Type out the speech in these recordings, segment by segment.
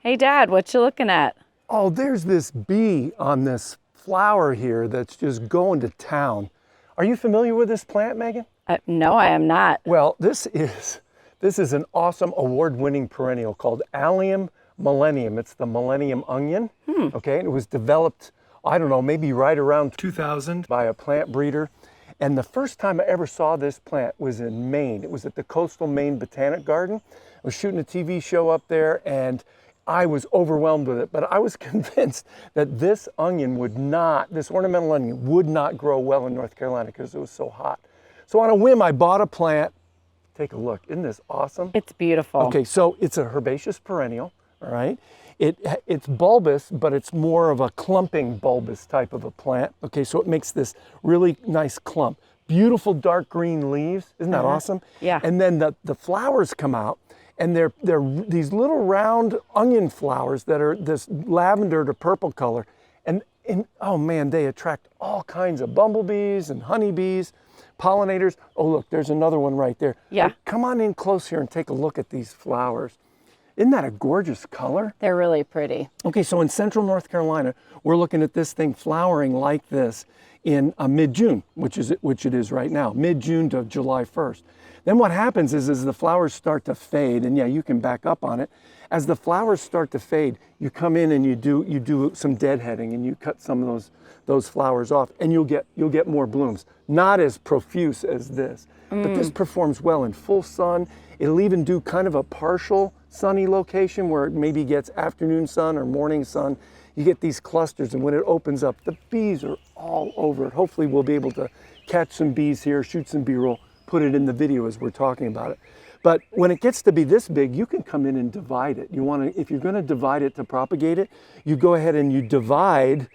Hey, Dad, what you looking at? Oh, there's this bee on this flower here that's just going to town. Are you familiar with this plant, Megan? No, I am not. Well, this is an awesome award-winning perennial called Allium Millenuim. It's the Millenium Onion. Okay, it was developed, I don't know, maybe right around 2000 by a plant breeder. And the first time I ever saw this plant was in Maine. It was at the Coastal Maine Botanic Garden. I was shooting a TV show up there and I was overwhelmed with it, but I was convinced that this ornamental onion would not grow well in North Carolina because it was so hot. So on a whim, I bought a plant. Take a look, isn't this awesome? It's beautiful. Okay, so it's a herbaceous perennial, all right? It's bulbous, but it's more of a clumping bulbous type of a plant. Okay, so it makes this really nice clump. Beautiful dark green leaves, isn't that awesome? Yeah. And then the flowers come out, and they're these little round onion flowers that are this lavender to purple color. And oh man, they attract all kinds of bumblebees and honeybees, pollinators. Oh look, there's another one right there. Yeah. Come on in close here and take a look at these flowers. Isn't that a gorgeous color? They're really pretty. Okay, so in central North Carolina, we're looking at this thing flowering like this in mid-June, which it is right now, mid-June to July 1st. Then what happens is as the flowers start to fade, and yeah, you can back up on it. As the flowers start to fade, you come in and you do some deadheading and you cut some of those flowers off, and you'll get more blooms. Not as profuse as this, but this performs well in full sun. It'll even do kind of a partial sunny location where it maybe gets afternoon sun or morning sun. You get these clusters, and when it opens up, the bees are all over it. Hopefully we'll be able to catch some bees here, shoot some B-roll, put it in the video as we're talking about it. But when it gets to be this big, you can come in and divide it. If you're gonna divide it to propagate it, you go ahead and you divide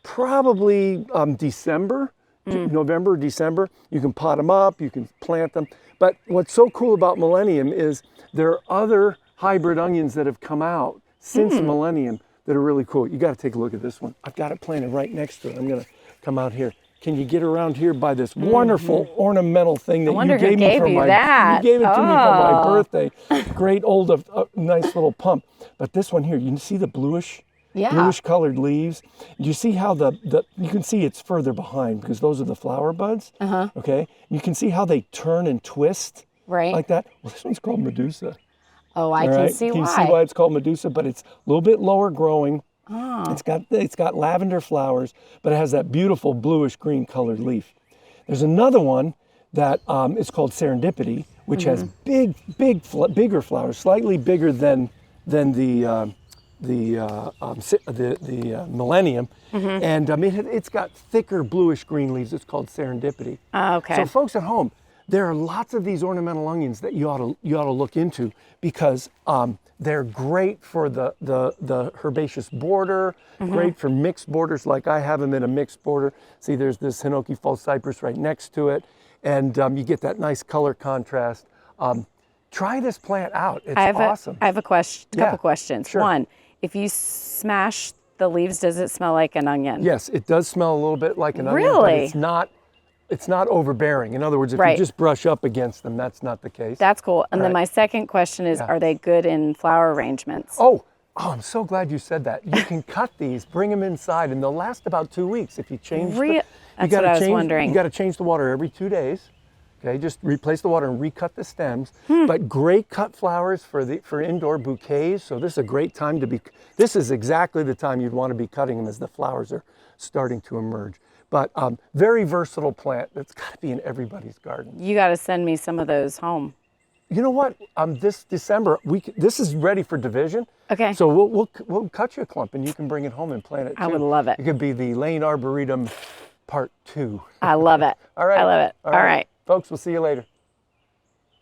probably December, November, December. You can pot them up, you can plant them. But what's so cool about Millenium is there are other hybrid onions that have come out since Millenium that are really cool. You gotta take a look at this one. I've got it planted right next to it. I'm gonna come out here. Can you get around here by this wonderful ornamental thing that you gave me for my that. You gave it to me for my birthday. Great old, nice little pump. But this one here, you see the bluish colored leaves? You see how you can see it's further behind because those are the flower buds. Okay, you can see how they turn and twist like that. Well, this one's called Medusa. Oh, I can see why. Can you see why it's called Medusa? But it's a little bit lower growing. It's got lavender flowers, but it has that beautiful bluish green colored leaf. There's another one that is called Serendipity, which has bigger flowers, slightly bigger than the Millenium, and it's got thicker bluish green leaves. It's called Serendipity. Okay. So folks at home, there are lots of these ornamental onions that you ought to look into because they're great for the herbaceous border, great for mixed borders like I have them in a mixed border. See, there's this Hinoki false cypress right next to it, and you get that nice color contrast. Try this plant out. It's awesome. I have a couple questions. Sure. One, if you smash the leaves, does it smell like an onion? Yes, it does smell a little bit like an onion, but it's not overbearing. In other words, if you just brush up against them, that's not the case. That's cool. And then my second question is, are they good in flower arrangements? Oh, I'm so glad you said that. You can cut these, bring them inside, and they'll last about 2 weeks if you change That's what I was wondering. You got to change the water every 2 days. Okay, just replace the water and recut the stems. But great cut flowers for indoor bouquets. So this is a great time this is exactly the time you'd want to be cutting them as the flowers are starting to emerge. But very versatile plant that's got to be in everybody's garden. You got to send me some of those home. You know what? This December, this is ready for division. Okay. So we'll cut you a clump and you can bring it home and plant it too. I would love it. It could be the Lane Arboretum Part 2. I love it. All right. I love it. All right. Folks, we'll see you later.